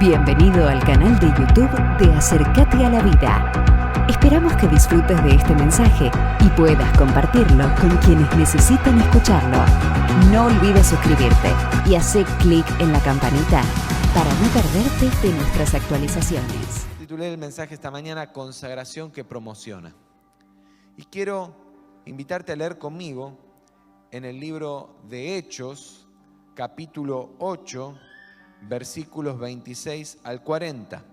Bienvenido al canal de YouTube de Acercate a la Vida. Esperamos que disfrutes de este mensaje y puedas compartirlo con quienes necesitan escucharlo. No olvides suscribirte y hacer clic en la campanita para no perderte de nuestras actualizaciones. Titulé el mensaje esta mañana Consagración que promociona. Y quiero invitarte a leer conmigo en el libro de Hechos, capítulo 8, versículos 26 al 40.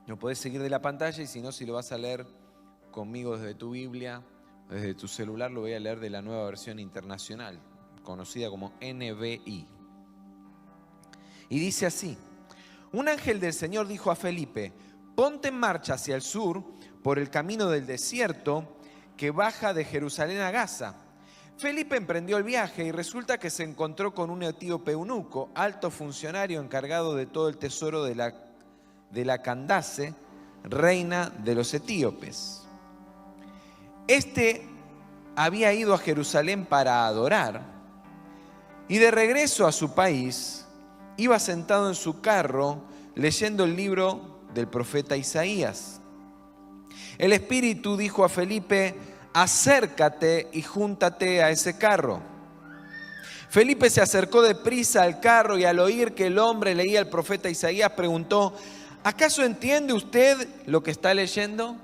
No podés seguir de la pantalla y si no, si lo vas a leer conmigo desde tu Biblia, desde tu celular, lo voy a leer de la nueva versión internacional, conocida como NBI. Y dice así: un ángel del Señor dijo a Felipe: ponte en marcha hacia el sur por el camino del desierto que baja de Jerusalén a Gaza. Felipe emprendió el viaje y resulta que se encontró con un etíope eunuco, alto funcionario encargado de todo el tesoro de la Candace, reina de los etíopes. Este había ido a Jerusalén para adorar y de regreso a su país iba sentado en su carro leyendo el libro del profeta Isaías. El Espíritu dijo a Felipe: acércate y júntate a ese carro. Felipe se acercó deprisa al carro y al oír que el hombre leía el profeta Isaías preguntó: ¿acaso entiende usted lo que está leyendo?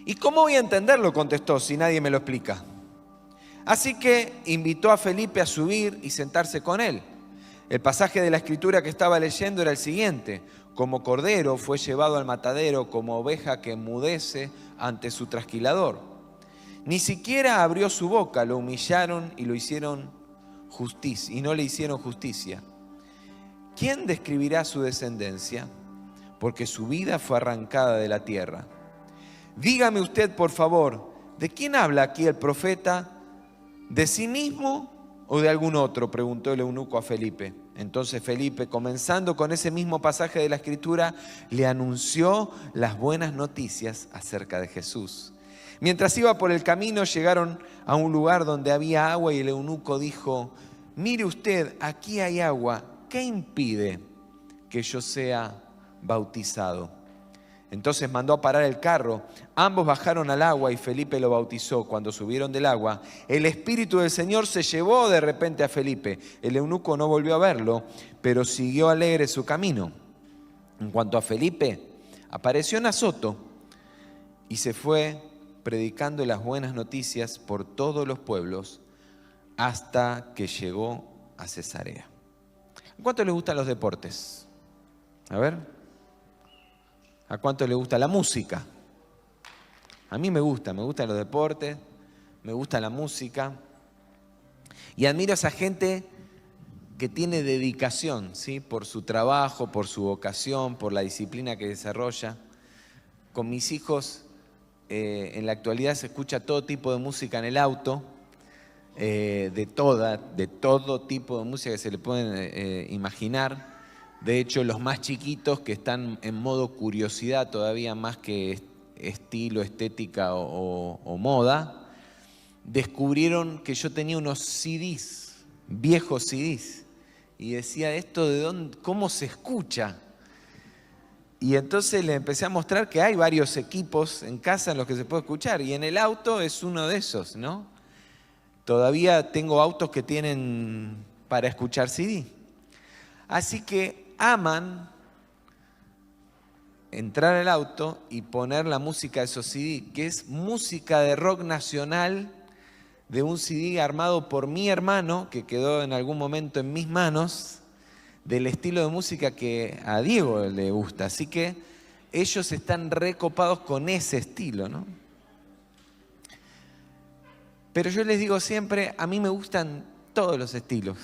¿Y cómo voy a entenderlo?, contestó, si nadie me lo explica. Así que invitó a Felipe a subir y sentarse con él. El pasaje de la escritura que estaba leyendo era el siguiente: como cordero fue llevado al matadero, como oveja que enmudece ante su trasquilador. Ni siquiera abrió su boca, lo humillaron y lo hicieron justicia, y no le hicieron justicia. ¿Quién describirá su descendencia? Porque su vida fue arrancada de la tierra. Dígame usted, por favor, ¿de quién habla aquí el profeta? ¿De sí mismo o de algún otro?, preguntó el eunuco a Felipe. Entonces Felipe, comenzando con ese mismo pasaje de la Escritura, le anunció las buenas noticias acerca de Jesús. Mientras iba por el camino, llegaron a un lugar donde había agua y el eunuco dijo: mire usted, aquí hay agua, ¿qué impide que yo sea bautizado? Entonces mandó a parar el carro. Ambos bajaron al agua y Felipe lo bautizó. Cuando subieron del agua, el Espíritu del Señor se llevó de repente a Felipe. El eunuco no volvió a verlo, pero siguió alegre su camino. En cuanto a Felipe, apareció en Azoto y se fue predicando las buenas noticias por todos los pueblos hasta que llegó a Cesarea. ¿A cuánto les gustan los deportes? A ver. ¿A cuánto le gusta la música? A mí me gustan los deportes, me gusta la música. Y admiro a esa gente que tiene dedicación, ¿sí?, por su trabajo, por su vocación, por la disciplina que desarrolla. Con mis hijos, en la actualidad se escucha todo tipo de música en el auto, de todo tipo de música que se le pueden imaginar. De hecho, los más chiquitos, que están en modo curiosidad todavía más que estilo, estética o moda, descubrieron que yo tenía unos CDs, viejos CDs, y decía: ¿esto de dónde, cómo se escucha? Y entonces les empecé a mostrar que hay varios equipos en casa en los que se puede escuchar, y en el auto es uno de esos, ¿no? Todavía tengo autos que tienen para escuchar CD. Así que aman entrar al auto y poner la música de esos CD, que es música de rock nacional, de un CD armado por mi hermano, que quedó en algún momento en mis manos, del estilo de música que a Diego le gusta. Así que ellos están recopados con ese estilo, ¿no? Pero yo les digo siempre, a mí me gustan todos los estilos.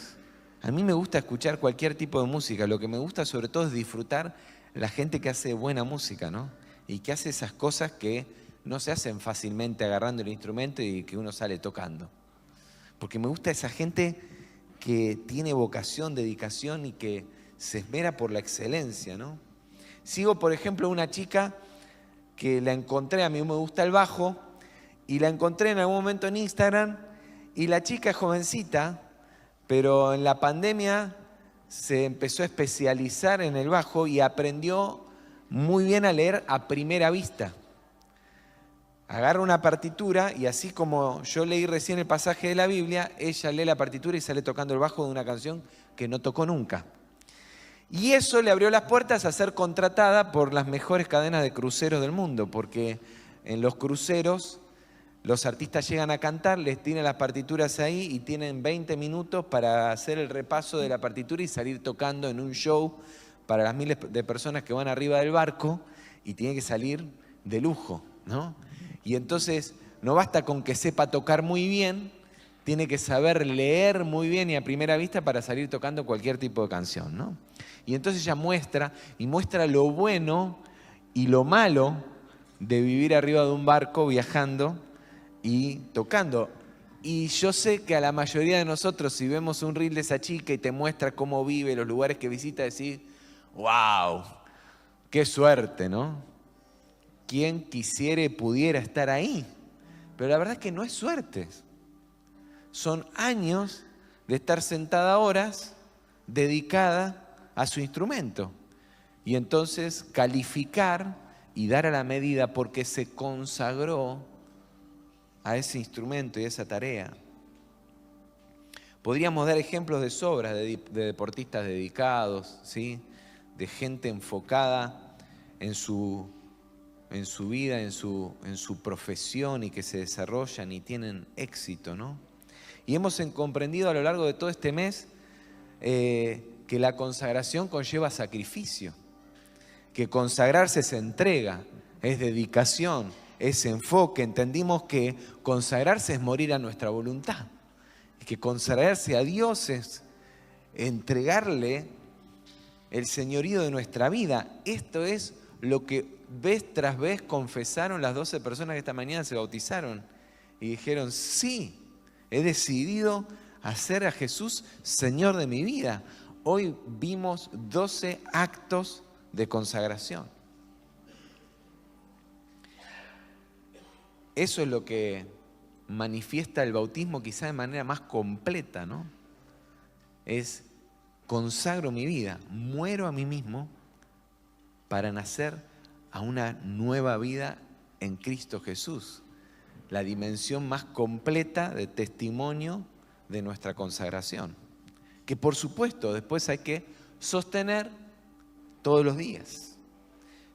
A mí me gusta escuchar cualquier tipo de música. Lo que me gusta sobre todo es disfrutar la gente que hace buena música, ¿no? Y que hace esas cosas que no se hacen fácilmente agarrando el instrumento y que uno sale tocando. Porque me gusta esa gente que tiene vocación, dedicación y que se esmera por la excelencia, ¿no? Sigo, por ejemplo, una chica que la encontré, a mí me gusta el bajo, y la encontré en algún momento en Instagram, y la chica es jovencita, pero en la pandemia se empezó a especializar en el bajo y aprendió muy bien a leer a primera vista. Agarra una partitura y así como yo leí recién el pasaje de la Biblia, ella lee la partitura y sale tocando el bajo de una canción que no tocó nunca. Y eso le abrió las puertas a ser contratada por las mejores cadenas de cruceros del mundo, porque en los cruceros los artistas llegan a cantar, les tiran las partituras ahí y tienen 20 minutos para hacer el repaso de la partitura y salir tocando en un show para las miles de personas que van arriba del barco, y tiene que salir de lujo, ¿no? Y entonces no basta con que sepa tocar muy bien, tiene que saber leer muy bien y a primera vista para salir tocando cualquier tipo de canción, ¿no? Y entonces ella muestra lo bueno y lo malo de vivir arriba de un barco viajando y tocando. Y yo sé que a la mayoría de nosotros, si vemos un reel de esa chica y te muestra cómo vive, los lugares que visita, decís, ¡wow! ¡Qué suerte!, ¿no? ¿Quién quisiera y pudiera estar ahí? Pero la verdad es que no es suerte. Son años de estar sentada horas dedicada a su instrumento. Y entonces calificar y dar a la medida porque se consagró a ese instrumento y a esa tarea. Podríamos dar ejemplos de sobra de deportistas dedicados, ¿sí? De gente enfocada en su vida, en su profesión y que se desarrollan y tienen éxito, ¿no? Y hemos comprendido a lo largo de todo este mes que la consagración conlleva sacrificio, que consagrarse es entrega, es dedicación, es enfoque. Entendimos que consagrarse es morir a nuestra voluntad, que consagrarse a Dios es entregarle el señorío de nuestra vida. Esto es lo que vez tras vez confesaron las 12 personas que esta mañana se bautizaron y dijeron, sí, he decidido hacer a Jesús Señor de mi vida. Hoy vimos 12 actos de consagración. Eso es lo que manifiesta el bautismo quizá de manera más completa, ¿no? Es consagro mi vida, muero a mí mismo para nacer a una nueva vida en Cristo Jesús. La dimensión más completa de testimonio de nuestra consagración, que por supuesto después hay que sostener todos los días.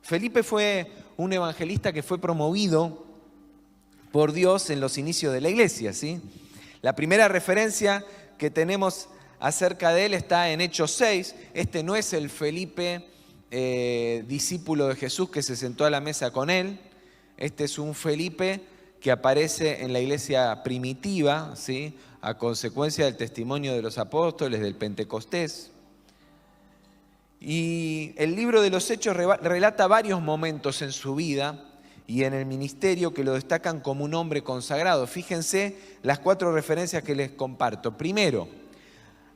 Felipe fue un evangelista que fue promovido por Dios en los inicios de la iglesia, ¿sí? La primera referencia que tenemos acerca de él está en Hechos 6. Este no es el Felipe discípulo de Jesús que se sentó a la mesa con él. Este es un Felipe que aparece en la iglesia primitiva, ¿sí? A consecuencia del testimonio de los apóstoles, del Pentecostés. Y el libro de los Hechos relata varios momentos en su vida y en el ministerio que lo destacan como un hombre consagrado. Fíjense las 4 referencias que les comparto. Primero,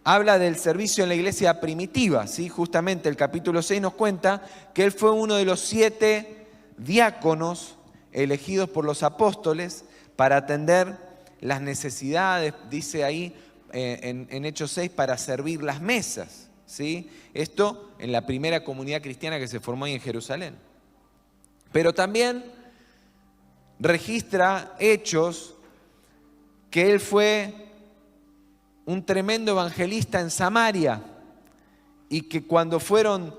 habla del servicio en la iglesia primitiva, ¿sí? Justamente el capítulo 6 nos cuenta que él fue uno de los 7 diáconos elegidos por los apóstoles para atender las necesidades, dice ahí en Hechos 6, para servir las mesas, ¿sí? Esto en la primera comunidad cristiana que se formó ahí en Jerusalén. Pero también registra Hechos que él fue un tremendo evangelista en Samaria y que cuando fueron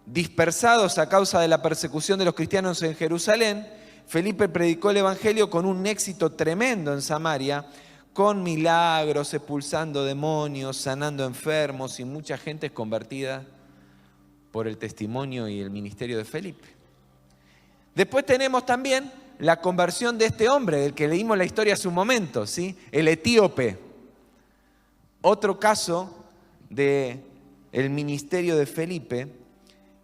dispersados a causa de la persecución de los cristianos en Jerusalén, Felipe predicó el evangelio con un éxito tremendo en Samaria, con milagros, expulsando demonios, sanando enfermos y mucha gente es convertida por el testimonio y el ministerio de Felipe. Después tenemos también la conversión de este hombre, del que leímos la historia hace un momento, ¿sí? El etíope. Otro caso del ministerio de Felipe.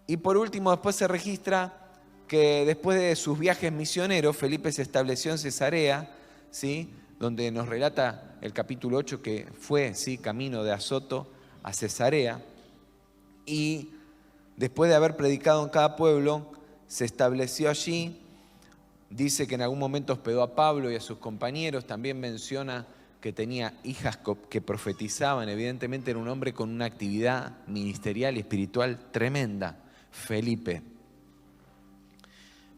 Y por último, después se registra que después de sus viajes misioneros, Felipe se estableció en Cesarea, ¿sí? Donde nos relata el capítulo 8 que fue, ¿sí? Camino de Azoto a Cesarea. Y después de haber predicado en cada pueblo, se estableció allí. Dice que en algún momento hospedó a Pablo y a sus compañeros. También menciona que tenía hijas que profetizaban. Evidentemente era un hombre con una actividad ministerial y espiritual tremenda, Felipe.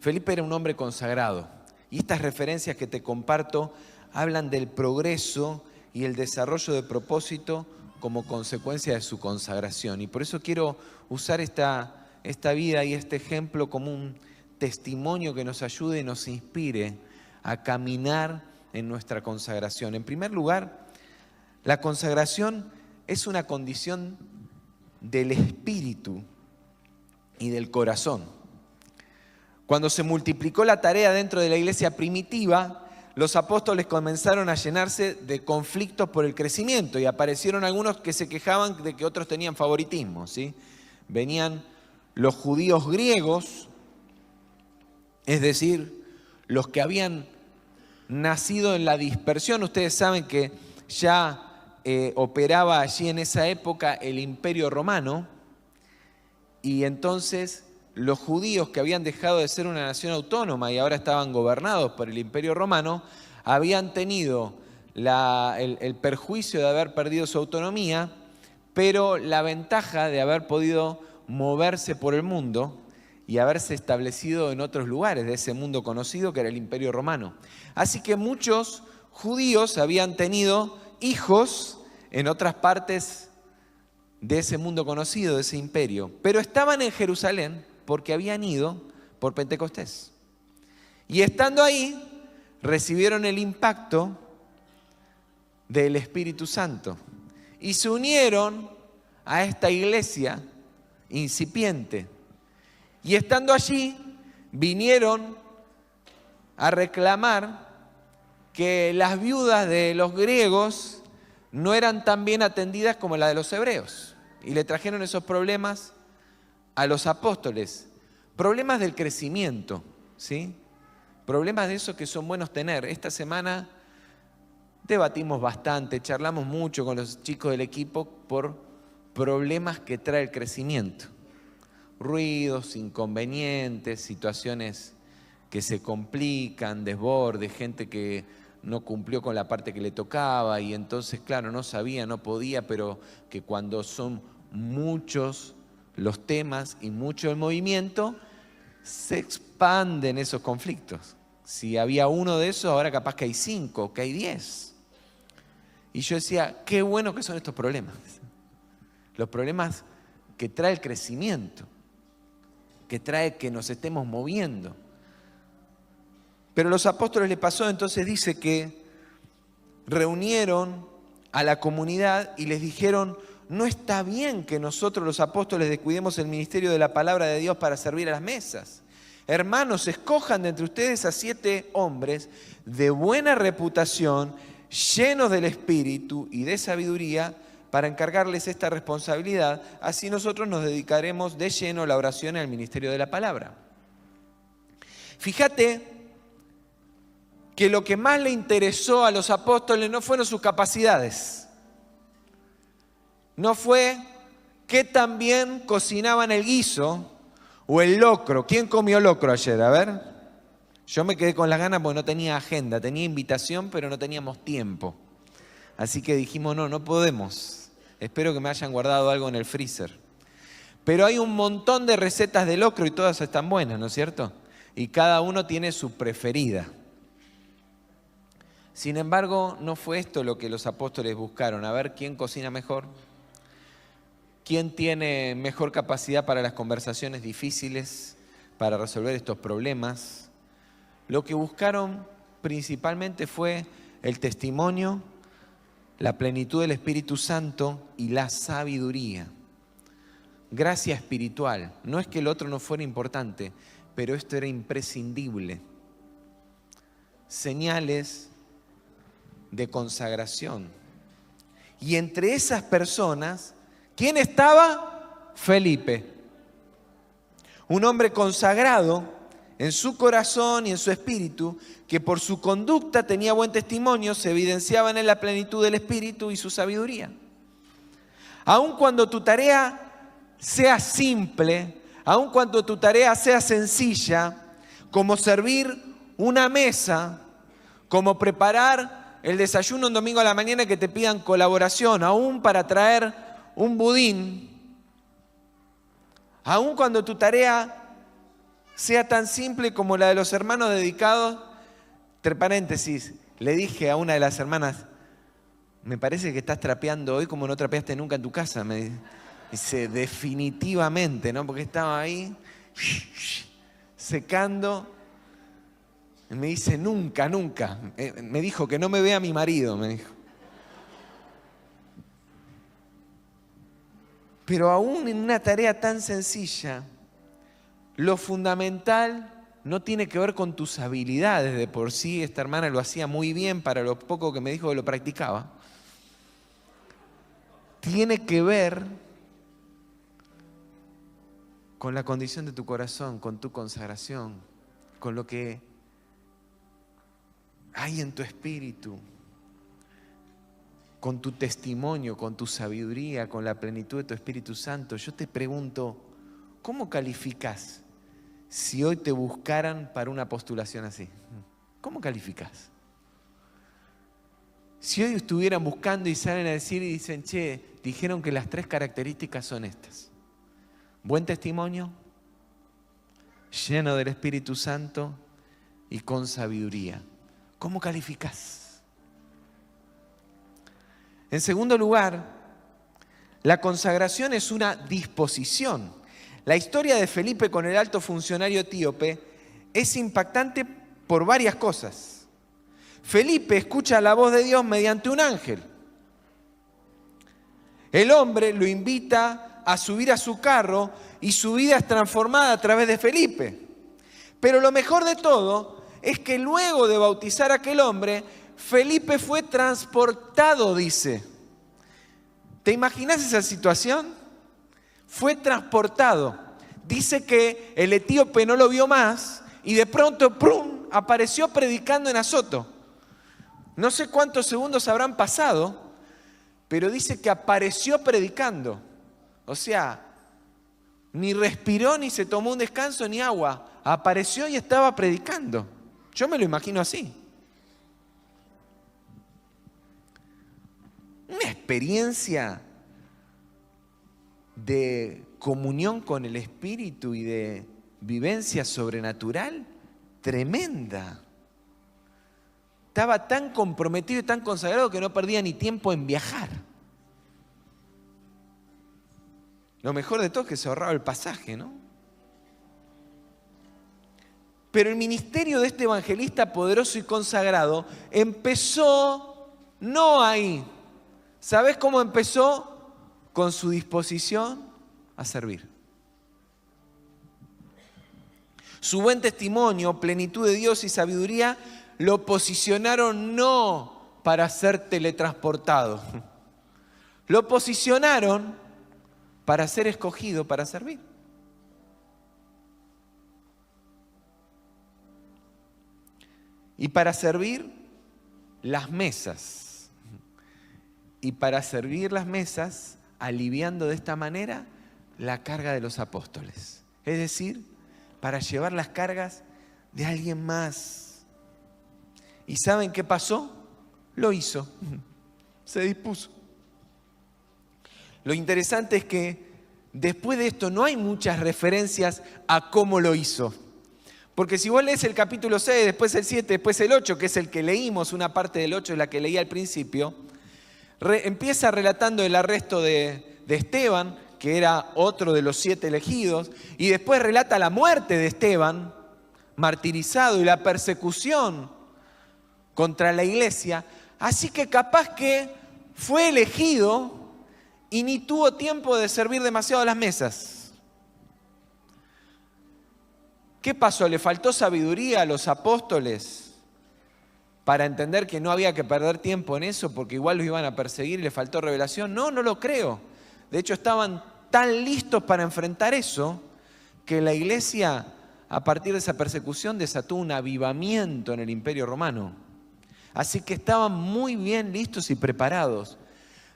Felipe era un hombre consagrado. Y estas referencias que te comparto hablan del progreso y el desarrollo de propósito como consecuencia de su consagración. Y por eso quiero usar esta vida y este ejemplo como un testimonio que nos ayude y nos inspire a caminar en nuestra consagración. En primer lugar, la consagración es una condición del espíritu y del corazón. Cuando se multiplicó la tarea dentro de la iglesia primitiva, los apóstoles comenzaron a llenarse de conflictos por el crecimiento y aparecieron algunos que se quejaban de que otros tenían favoritismo, ¿sí? Venían los judíos griegos, es decir, los que habían nacido en la dispersión. Ustedes saben que ya operaba allí en esa época el Imperio Romano, y entonces los judíos que habían dejado de ser una nación autónoma y ahora estaban gobernados por el Imperio Romano, habían tenido el perjuicio de haber perdido su autonomía, pero la ventaja de haber podido moverse por el mundo y haberse establecido en otros lugares de ese mundo conocido que era el Imperio Romano. Así que muchos judíos habían tenido hijos en otras partes de ese mundo conocido, de ese imperio, pero estaban en Jerusalén porque habían ido por Pentecostés. Y estando ahí, recibieron el impacto del Espíritu Santo y se unieron a esta iglesia incipiente. Y estando allí, vinieron a reclamar que las viudas de los griegos no eran tan bien atendidas como las de los hebreos. Y le trajeron esos problemas a los apóstoles. Problemas del crecimiento, ¿sí? Problemas de esos que son buenos tener. Esta semana debatimos bastante, charlamos mucho con los chicos del equipo por problemas que trae el crecimiento. Ruidos, inconvenientes, situaciones que se complican, desborde, gente que no cumplió con la parte que le tocaba y entonces, claro, no sabía, no podía, pero que cuando son muchos los temas y mucho el movimiento, se expanden esos conflictos. Si había uno de esos, ahora capaz que hay 5, que hay 10. Y yo decía, qué bueno que son estos problemas. Los problemas que trae el crecimiento, que trae que nos estemos moviendo. Pero a los apóstoles les pasó, entonces dice que reunieron a la comunidad y les dijeron, no está bien que nosotros los apóstoles descuidemos el ministerio de la palabra de Dios para servir a las mesas. Hermanos, escojan de entre ustedes a 7 hombres de buena reputación, llenos del Espíritu y de sabiduría, para encargarles esta responsabilidad. Así nosotros nos dedicaremos de lleno a la oración y al ministerio de la palabra. Fíjate que lo que más le interesó a los apóstoles no fueron sus capacidades. No fue qué tan bien cocinaban el guiso o el locro. ¿Quién comió locro ayer? A ver. Yo me quedé con las ganas porque no tenía agenda. Tenía invitación, pero no teníamos tiempo. Así que dijimos, no podemos. Espero que me hayan guardado algo en el freezer. Pero hay un montón de recetas de locro y todas están buenas, ¿no es cierto? Y cada uno tiene su preferida. Sin embargo, no fue esto lo que los apóstoles buscaron. A ver quién cocina mejor, quién tiene mejor capacidad para las conversaciones difíciles, para resolver estos problemas. Lo que buscaron principalmente fue el testimonio, la plenitud del Espíritu Santo y la sabiduría. Gracia espiritual. No es que el otro no fuera importante, pero esto era imprescindible. Señales de consagración. Y entre esas personas, ¿quién estaba? Felipe. Un hombre consagrado en su corazón y en su espíritu, que por su conducta tenía buen testimonio, se evidenciaban en la plenitud del Espíritu y su sabiduría. Aun cuando tu tarea sea simple, aun cuando tu tarea sea sencilla, como servir una mesa, como preparar el desayuno un domingo a la mañana y que te pidan colaboración, aún para traer un budín, aún cuando tu tarea sea tan simple como la de los hermanos dedicados. Entre paréntesis, le dije a una de las hermanas, me parece que estás trapeando hoy como no trapeaste nunca en tu casa. Me dice, definitivamente, ¿no? Porque estaba ahí secando. Y me dice, nunca. Me dijo que no me vea mi marido, me dijo. Pero aún en una tarea tan sencilla, lo fundamental no tiene que ver con tus habilidades. De por sí, esta hermana lo hacía muy bien para lo poco que me dijo que lo practicaba. Tiene que ver con la condición de tu corazón, con tu consagración, con lo que hay en tu espíritu, con tu testimonio, con tu sabiduría, con la plenitud de tu Espíritu Santo. Yo te pregunto, ¿cómo calificás si hoy te buscaran para una postulación así? ¿Cómo calificás? Si hoy estuvieran buscando y salen a decir y dicen, che, dijeron que las 3 características son estas: buen testimonio, lleno del Espíritu Santo y con sabiduría. ¿Cómo calificás? En segundo lugar, la consagración es una disposición. La historia de Felipe con el alto funcionario etíope es impactante por varias cosas. Felipe escucha la voz de Dios mediante un ángel. El hombre lo invita a subir a su carro y su vida es transformada a través de Felipe. Pero lo mejor de todo es que luego de bautizar a aquel hombre, Felipe fue transportado, dice. ¿Te imaginas esa situación? Fue transportado. Dice que el etíope no lo vio más y de pronto ¡prum!, apareció predicando en Azoto. No sé cuántos segundos habrán pasado, pero dice que apareció predicando. O sea, ni respiró, ni se tomó un descanso, ni agua. Apareció y estaba predicando. Yo me lo imagino así. Una experiencia de comunión con el Espíritu y de vivencia sobrenatural tremenda. Estaba tan comprometido y tan consagrado que no perdía ni tiempo en viajar. Lo mejor de todo es que se ahorraba el pasaje, ¿no? Pero el ministerio de este evangelista poderoso y consagrado empezó no ahí. ¿Sabes cómo empezó? Con su disposición a servir. Su buen testimonio, plenitud de Dios y sabiduría lo posicionaron no para ser teletransportado. Lo posicionaron para ser escogido, para servir. Y para servir las mesas. Y para servir las mesas, aliviando de esta manera la carga de los apóstoles. Es decir, para llevar las cargas de alguien más. ¿Y saben qué pasó? Lo hizo. Se dispuso. Lo interesante es que después de esto no hay muchas referencias a cómo lo hizo. Porque si vos lees el capítulo 6, después el 7, después el 8, que es el que leímos, una parte del 8 es la que leí al principio, empieza relatando el arresto de Esteban, que era otro de los 7 elegidos, y después relata la muerte de Esteban, martirizado, y la persecución contra la iglesia. Así que capaz que fue elegido y ni tuvo tiempo de servir demasiado a las mesas. ¿Qué pasó? ¿Le faltó sabiduría a los apóstoles para entender que no había que perder tiempo en eso porque igual los iban a perseguir y le faltó revelación? No, no lo creo. De hecho, estaban tan listos para enfrentar eso que la iglesia, a partir de esa persecución, desató un avivamiento en el Imperio Romano. Así que estaban muy bien listos y preparados.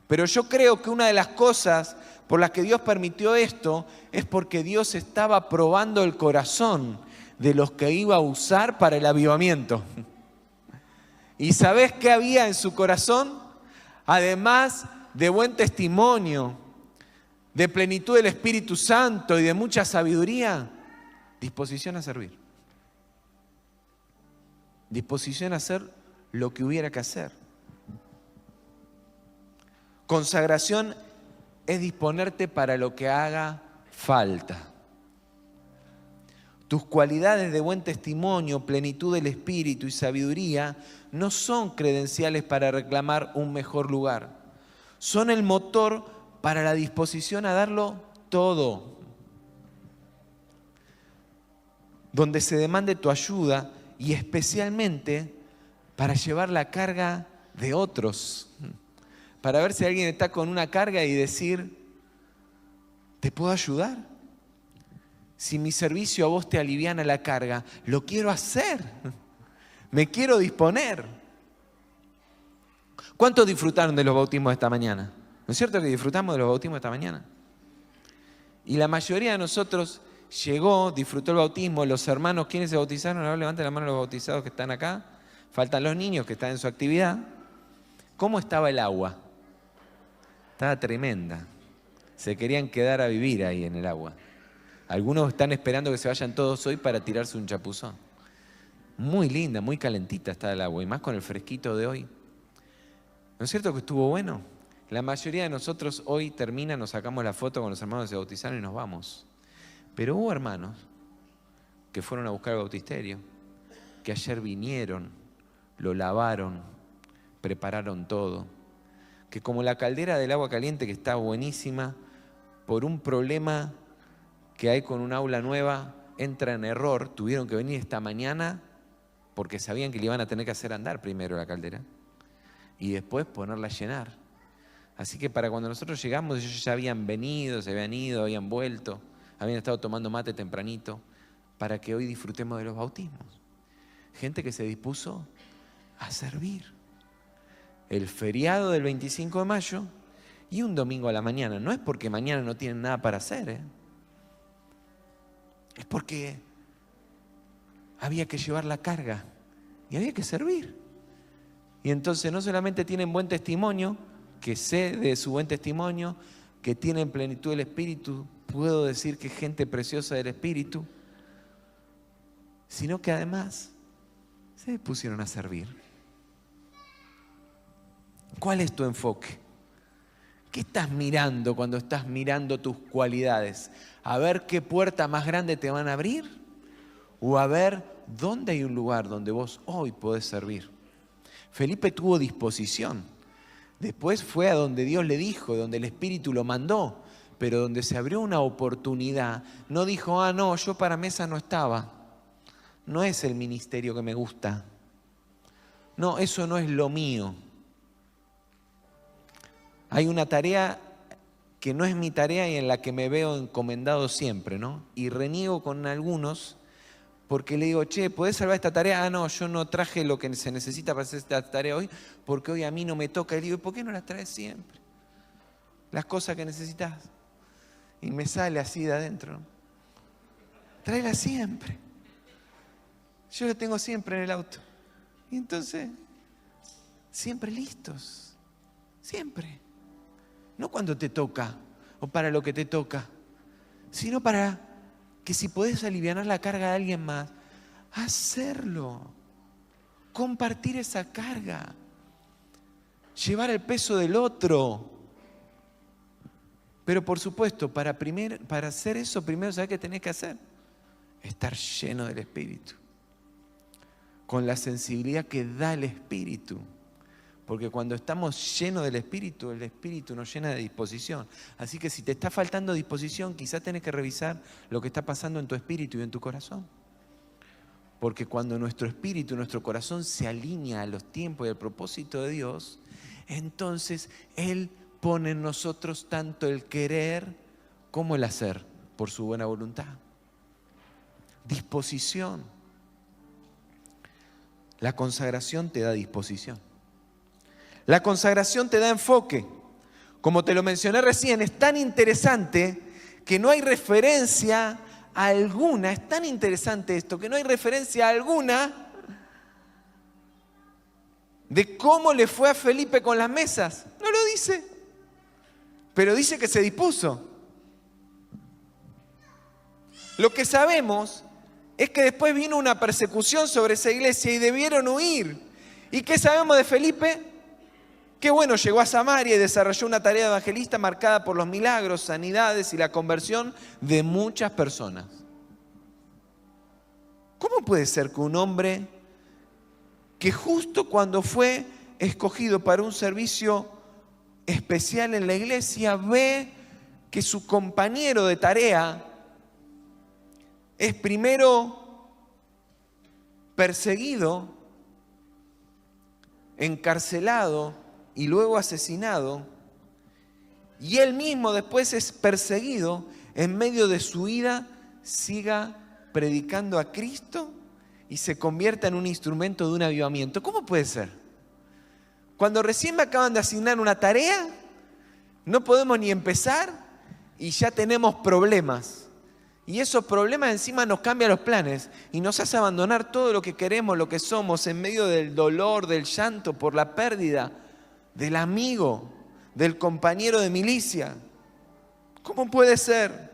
Pero yo creo que una de las cosas por las que Dios permitió esto es porque Dios estaba probando el corazón de los que iba a usar para el avivamiento. ¿Y sabés qué había en su corazón? Además de buen testimonio, de plenitud del Espíritu Santo y de mucha sabiduría, disposición a servir. Disposición a hacer lo que hubiera que hacer. Consagración es disponerte para lo que haga falta. Tus cualidades de buen testimonio, plenitud del Espíritu y sabiduría no son credenciales para reclamar un mejor lugar. Son el motor para la disposición a darlo todo. Donde se demande tu ayuda y especialmente para llevar la carga de otros. Para ver si alguien está con una carga y decir, ¿te puedo ayudar? Si mi servicio a vos te aliviana la carga, lo quiero hacer. Me quiero disponer. ¿Cuántos disfrutaron de los bautismos de esta mañana? ¿No es cierto que disfrutamos de los bautismos de esta mañana? Y la mayoría de nosotros llegó, disfrutó el bautismo. Los hermanos, ¿quiénes se bautizaron? Ahora levanten la mano los bautizados que están acá. Faltan los niños que están en su actividad. ¿Cómo estaba el agua? Estaba tremenda. Se querían quedar a vivir ahí en el agua. Algunos están esperando que se vayan todos hoy para tirarse un chapuzón. Muy linda, muy calentita está el agua, y más con el fresquito de hoy. ¿No es cierto que estuvo bueno? La mayoría de nosotros hoy termina, nos sacamos la foto con los hermanos que se bautizaron y nos vamos. Pero hubo hermanos que fueron a buscar el bautisterio, que ayer vinieron, lo lavaron, prepararon todo. Que como la caldera del agua caliente, que está buenísima, por un problema que hay con un aula nueva, entra en error, tuvieron que venir esta mañana porque sabían que le iban a tener que hacer andar primero la caldera y después ponerla a llenar. Así que para cuando nosotros llegamos, ellos ya habían venido, se habían ido, habían vuelto, habían estado tomando mate tempranito, para que hoy disfrutemos de los bautismos. Gente que se dispuso a servir. El feriado del 25 de mayo y un domingo a la mañana. No es porque mañana no tienen nada para hacer, Es porque había que llevar la carga y había que servir. Y entonces no solamente tienen buen testimonio, que sé de su buen testimonio, que tienen plenitud del Espíritu, puedo decir que es gente preciosa del Espíritu, sino que además se pusieron a servir. ¿Cuál es tu enfoque? ¿Qué estás mirando cuando estás mirando tus cualidades? ¿A ver qué puerta más grande te van a abrir? ¿O a ver dónde hay un lugar donde vos hoy podés servir? Felipe tuvo disposición. Después fue a donde Dios le dijo, donde el Espíritu lo mandó, pero donde se abrió una oportunidad, no dijo, no, yo para mesa no estaba. No es el ministerio que me gusta. No, eso no es lo mío. Hay una tarea que no es mi tarea y en la que me veo encomendado siempre, ¿no? Y reniego con algunos porque le digo, che, ¿podés salvar esta tarea? No, yo no traje lo que se necesita para hacer esta tarea hoy porque hoy a mí no me toca. Y le digo, ¿por qué no las traes siempre? Las cosas que necesitas. Y me sale así de adentro. Tráelas siempre. Yo las tengo siempre en el auto. Y entonces, siempre listos. Siempre. No cuando te toca o para lo que te toca, sino para que si podés alivianar la carga de alguien más, hacerlo. Compartir esa carga. Llevar el peso del otro. Pero por supuesto, para hacer eso, primero, ¿sabés qué tenés que hacer? Estar lleno del Espíritu. Con la sensibilidad que da el Espíritu. Porque cuando estamos llenos del Espíritu, el Espíritu nos llena de disposición. Así que si te está faltando disposición, quizás tenés que revisar lo que está pasando en tu espíritu y en tu corazón. Porque cuando nuestro espíritu, nuestro corazón se alinea a los tiempos y al propósito de Dios, entonces Él pone en nosotros tanto el querer como el hacer por su buena voluntad. Disposición. La consagración te da disposición. La consagración te da enfoque. Como te lo mencioné recién, es tan interesante que no hay referencia alguna, es tan interesante esto, que no hay referencia alguna de cómo le fue a Felipe con las mesas. No lo dice, pero dice que se dispuso. Lo que sabemos es que después vino una persecución sobre esa iglesia y debieron huir. ¿Y qué sabemos de Felipe? Que bueno, llegó a Samaria y desarrolló una tarea evangelista marcada por los milagros, sanidades y la conversión de muchas personas. ¿Cómo puede ser que un hombre que justo cuando fue escogido para un servicio especial en la iglesia ve que su compañero de tarea es primero perseguido, encarcelado y luego asesinado, y él mismo después es perseguido, en medio de su vida siga predicando a Cristo y se convierta en un instrumento de un avivamiento? ¿Cómo puede ser? Cuando recién me acaban de asignar una tarea, no podemos ni empezar y ya tenemos problemas. Y esos problemas encima nos cambian los planes y nos hace abandonar todo lo que queremos, lo que somos, en medio del dolor, del llanto por la pérdida del amigo, del compañero de milicia. ¿Cómo puede ser?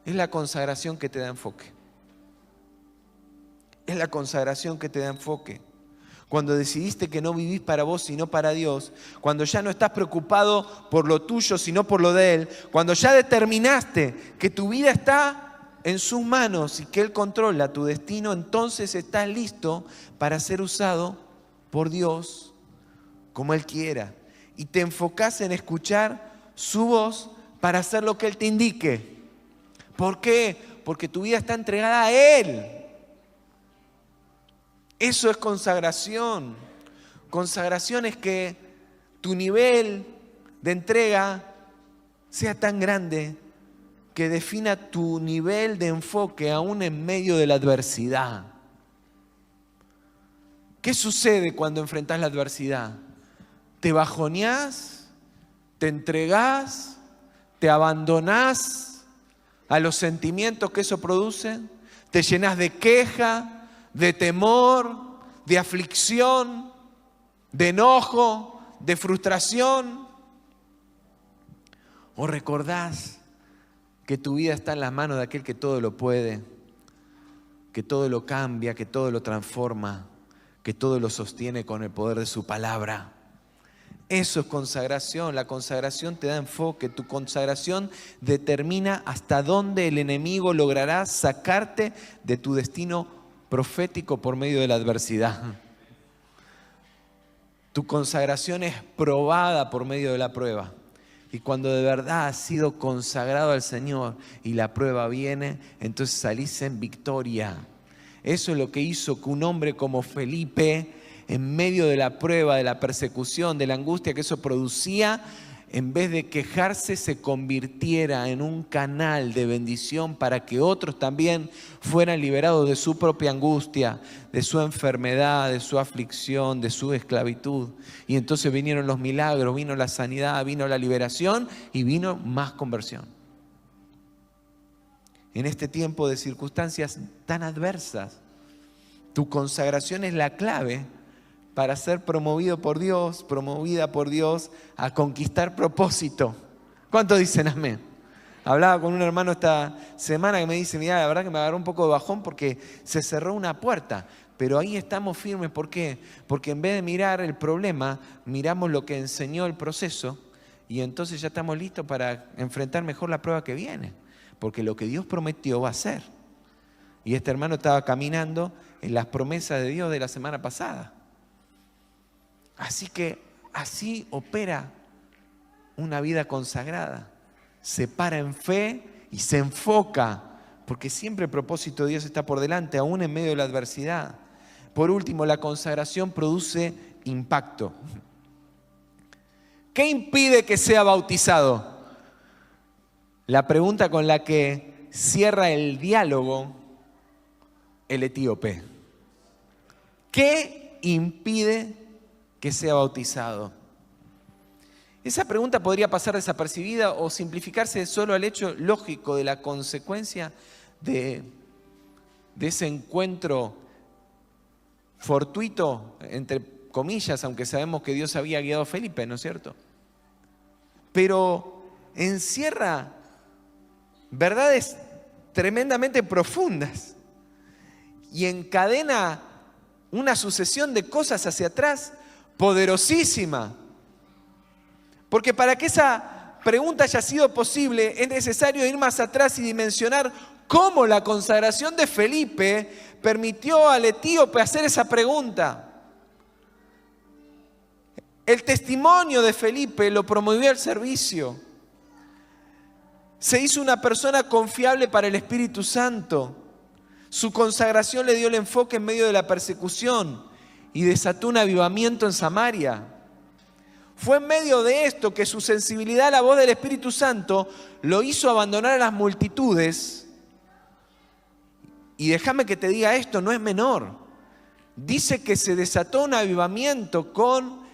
Es la consagración que te da enfoque. Es la consagración que te da enfoque. Cuando decidiste que no vivís para vos sino para Dios, cuando ya no estás preocupado por lo tuyo sino por lo de Él, cuando ya determinaste que tu vida está en sus manos y que Él controla tu destino, entonces estás listo para ser usado por Dios como Él quiera. Y te enfocás en escuchar su voz para hacer lo que Él te indique. ¿Por qué? Porque tu vida está entregada a Él. Eso es consagración. Consagración es que tu nivel de entrega sea tan grande que defina tu nivel de enfoque aún en medio de la adversidad. ¿Qué sucede cuando enfrentás la adversidad? ¿Te bajoneás? ¿Te entregás? ¿Te abandonás a los sentimientos que eso produce? ¿Te llenás de queja, de temor, de aflicción, de enojo, de frustración? ¿O recordás que tu vida está en las manos de aquel que todo lo puede, que todo lo cambia, que todo lo transforma, que todo lo sostiene con el poder de su palabra? Eso es consagración. La consagración te da enfoque. Tu consagración determina hasta dónde el enemigo logrará sacarte de tu destino profético por medio de la adversidad. Tu consagración es probada por medio de la prueba. Y cuando de verdad has sido consagrado al Señor y la prueba viene, entonces salís en victoria. Eso es lo que hizo que un hombre como Felipe, en medio de la prueba, de la persecución, de la angustia que eso producía, en vez de quejarse, se convirtiera en un canal de bendición para que otros también fueran liberados de su propia angustia, de su enfermedad, de su aflicción, de su esclavitud. Y entonces vinieron los milagros, vino la sanidad, vino la liberación y vino más conversión. En este tiempo de circunstancias tan adversas, tu consagración es la clave para ser promovido por Dios, promovida por Dios a conquistar propósito. ¿Cuántos dicen amén? Hablaba con un hermano esta semana que me dice, mira, la verdad que me agarró un poco de bajón porque se cerró una puerta, pero ahí estamos firmes. ¿Por qué? Porque en vez de mirar el problema, miramos lo que enseñó el proceso y entonces ya estamos listos para enfrentar mejor la prueba que viene, porque lo que Dios prometió va a ser. Y este hermano estaba caminando en las promesas de Dios de la semana pasada. Así que así opera una vida consagrada. Se para en fe y se enfoca, porque siempre el propósito de Dios está por delante, aún en medio de la adversidad. Por último, la consagración produce impacto. ¿Qué impide que sea bautizado? La pregunta con la que cierra el diálogo el etíope. ¿Qué impide que sea bautizado? Esa pregunta podría pasar desapercibida o simplificarse solo al hecho lógico de la consecuencia de ese encuentro fortuito comillas, aunque sabemos que Dios había guiado a Felipe, ¿no es cierto? Pero encierra verdades tremendamente profundas y encadena una sucesión de cosas hacia atrás poderosísima. Porque para que esa pregunta haya sido posible es necesario ir más atrás y dimensionar cómo la consagración de Felipe permitió al etíope hacer esa pregunta. El testimonio de Felipe lo promovió al servicio. Se hizo una persona confiable para el Espíritu Santo. Su consagración le dio el enfoque en medio de la persecución y desató un avivamiento en Samaria. Fue en medio de esto que su sensibilidad a la voz del Espíritu Santo lo hizo abandonar a las multitudes. Y déjame que te diga esto, no es menor. Dice que se desató un avivamiento con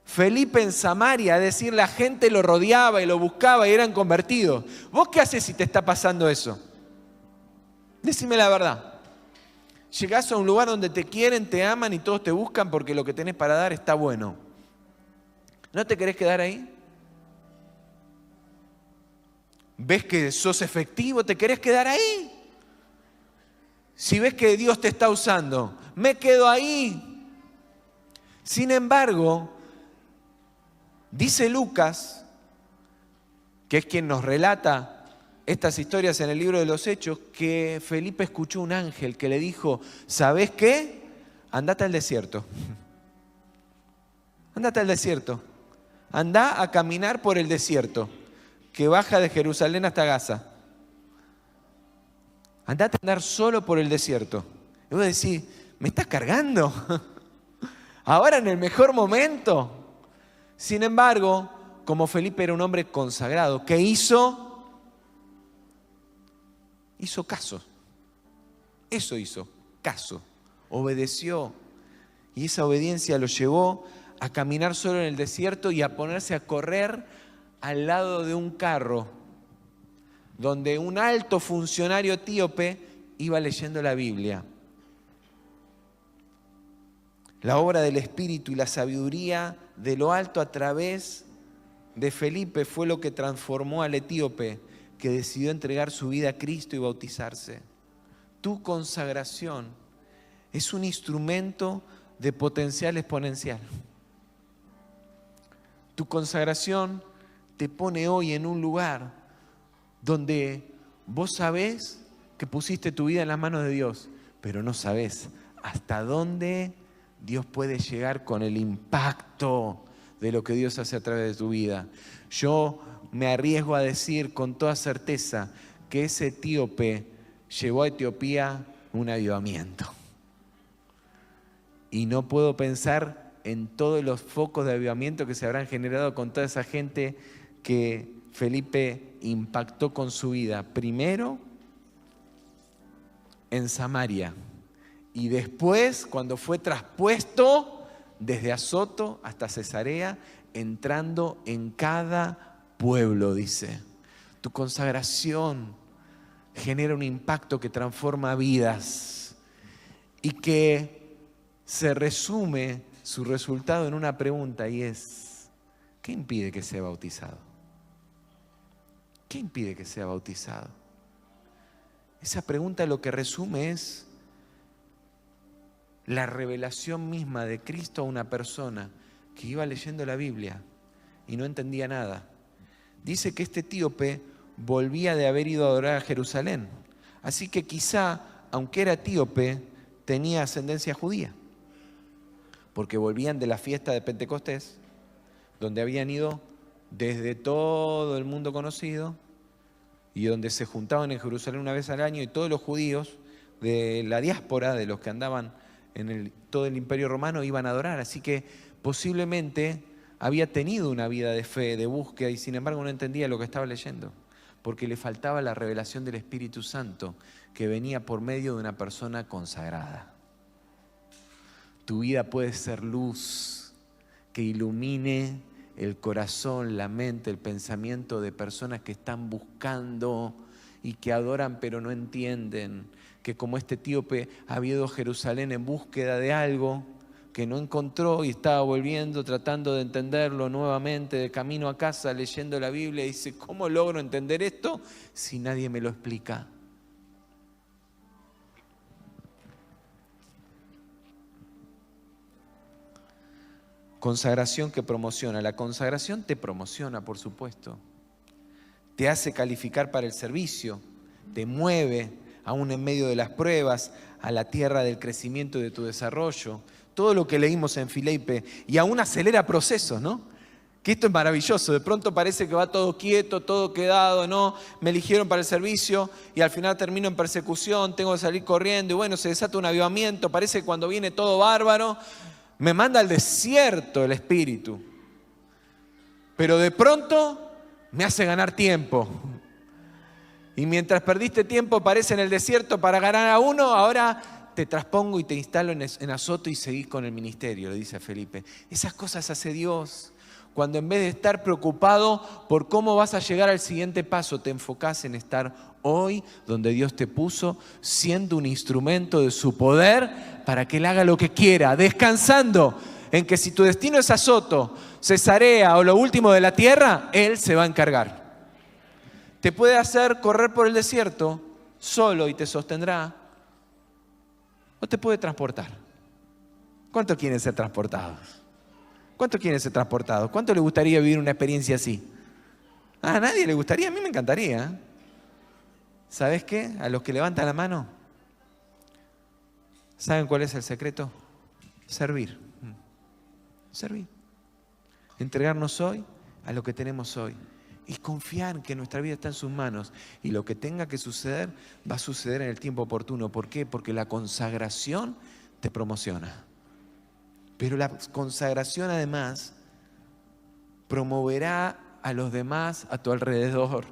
Felipe en Samaria, es decir, la gente lo rodeaba y lo buscaba y eran convertidos. ¿Vos qué haces si te está pasando eso? Decime la verdad. Llegás a un lugar donde te quieren, te aman y todos te buscan porque lo que tenés para dar está bueno. ¿No te querés quedar ahí? ¿Ves que sos efectivo? ¿Te querés quedar ahí? Si ves que Dios te está usando, me quedo ahí. Sin embargo, dice Lucas, que es quien nos relata estas historias en el libro de los Hechos, que Felipe escuchó un ángel que le dijo, ¿sabés qué? Andate al desierto. Andate al desierto. Andá a caminar por el desierto, que baja de Jerusalén hasta Gaza. Andate a andar solo por el desierto. Y vos decís, ¿me estás cargando? Ahora en el mejor momento. Sin embargo, como Felipe era un hombre consagrado, ¿qué hizo? Hizo caso. Eso hizo, caso. Obedeció. Y esa obediencia lo llevó a caminar solo en el desierto y a ponerse a correr al lado de un carro donde un alto funcionario etíope iba leyendo la Biblia. La obra del Espíritu y la sabiduría de lo alto a través de Felipe fue lo que transformó al etíope que decidió entregar su vida a Cristo y bautizarse. Tu consagración es un instrumento de potencial exponencial. Tu consagración te pone hoy en un lugar donde vos sabés que pusiste tu vida en las manos de Dios, pero no sabés hasta dónde Dios puede llegar con el impacto de lo que Dios hace a través de tu vida. Yo me arriesgo a decir con toda certeza que ese etíope llevó a Etiopía un avivamiento. Y no puedo pensar en todos los focos de avivamiento que se habrán generado con toda esa gente que Felipe impactó con su vida. Primero en Samaria y después cuando fue traspuesto desde Azoto hasta Cesarea, entrando en cada pueblo, dice. Tu consagración genera un impacto que transforma vidas y que se resume su resultado en una pregunta y es, ¿qué impide que sea bautizado? ¿Qué impide que sea bautizado? Esa pregunta lo que resume es la revelación misma de Cristo a una persona que iba leyendo la Biblia y no entendía nada. Dice que este etíope volvía de haber ido a adorar a Jerusalén. Así que quizá, aunque era etíope, tenía ascendencia judía. Porque volvían de la fiesta de Pentecostés, donde habían ido desde todo el mundo conocido y donde se juntaban en Jerusalén una vez al año y todos los judíos de la diáspora, de los que andaban en todo el Imperio Romano, iban a adorar. Así que posiblemente había tenido una vida de fe, de búsqueda y sin embargo no entendía lo que estaba leyendo porque le faltaba la revelación del Espíritu Santo que venía por medio de una persona consagrada. Tu vida puede ser luz que ilumine el corazón, la mente, el pensamiento de personas que están buscando y que adoran pero no entienden, que como este etíope había ido a Jerusalén en búsqueda de algo, que no encontró y estaba volviendo, tratando de entenderlo nuevamente, de camino a casa, leyendo la Biblia, y dice, ¿cómo logro entender esto si nadie me lo explica? Consagración que promociona. La consagración te promociona, por supuesto. Te hace calificar para el servicio, te mueve, aún en medio de las pruebas, a la tierra del crecimiento y de tu desarrollo. Todo lo que leímos en Filipe, y aún acelera procesos, ¿no? Que esto es maravilloso. De pronto parece que va todo quieto, todo quedado, ¿no? Me eligieron para el servicio y al final termino en persecución, tengo que salir corriendo y bueno, se desata un avivamiento. Parece que cuando viene todo bárbaro, me manda al desierto el Espíritu. Pero de pronto me hace ganar tiempo. Y mientras perdiste tiempo, parece en el desierto para ganar a uno, ahora te traspongo y te instalo en Azoto y seguís con el ministerio, le dice a Felipe. Esas cosas hace Dios. Cuando en vez de estar preocupado por cómo vas a llegar al siguiente paso, te enfocás en estar hoy donde Dios te puso, siendo un instrumento de su poder para que Él haga lo que quiera, descansando en que si tu destino es Azoto, Cesarea o lo último de la tierra, Él se va a encargar. Te puede hacer correr por el desierto solo y te sostendrá, o te puede transportar. ¿Cuántos quieren ser transportados? ¿Cuántos quieren ser transportados? ¿Cuánto le gustaría vivir una experiencia así? ¿A nadie le gustaría? A mí me encantaría. ¿Sabes qué? A los que levantan la mano, ¿saben cuál es el secreto? Servir. Servir. Entregarnos hoy a lo que tenemos hoy. Y confiar en que nuestra vida está en sus manos. Y lo que tenga que suceder, va a suceder en el tiempo oportuno. ¿Por qué? Porque la consagración te promociona. Pero la consagración además promoverá a los demás a tu alrededor.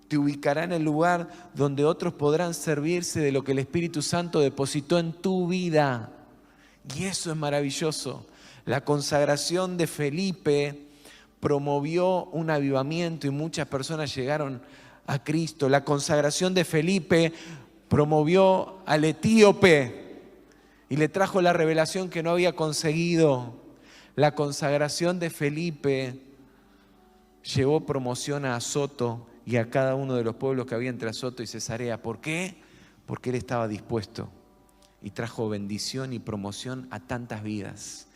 Te ubicará en el lugar donde otros podrán servirse de lo que el Espíritu Santo depositó en tu vida. Y eso es maravilloso. La consagración de Felipe promovió un avivamiento y muchas personas llegaron a Cristo. La consagración de Felipe promovió al etíope y le trajo la revelación que no había conseguido. La consagración de Felipe llevó promoción a Azoto y a cada uno de los pueblos que había entre Azoto y Cesarea. ¿Por qué? Porque él estaba dispuesto y trajo bendición y promoción a tantas vidas.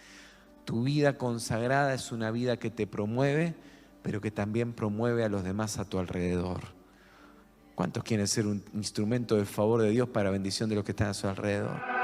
Tu vida consagrada es una vida que te promueve, pero que también promueve a los demás a tu alrededor. ¿Cuántos quieren ser un instrumento del favor de Dios para bendición de los que están a su alrededor?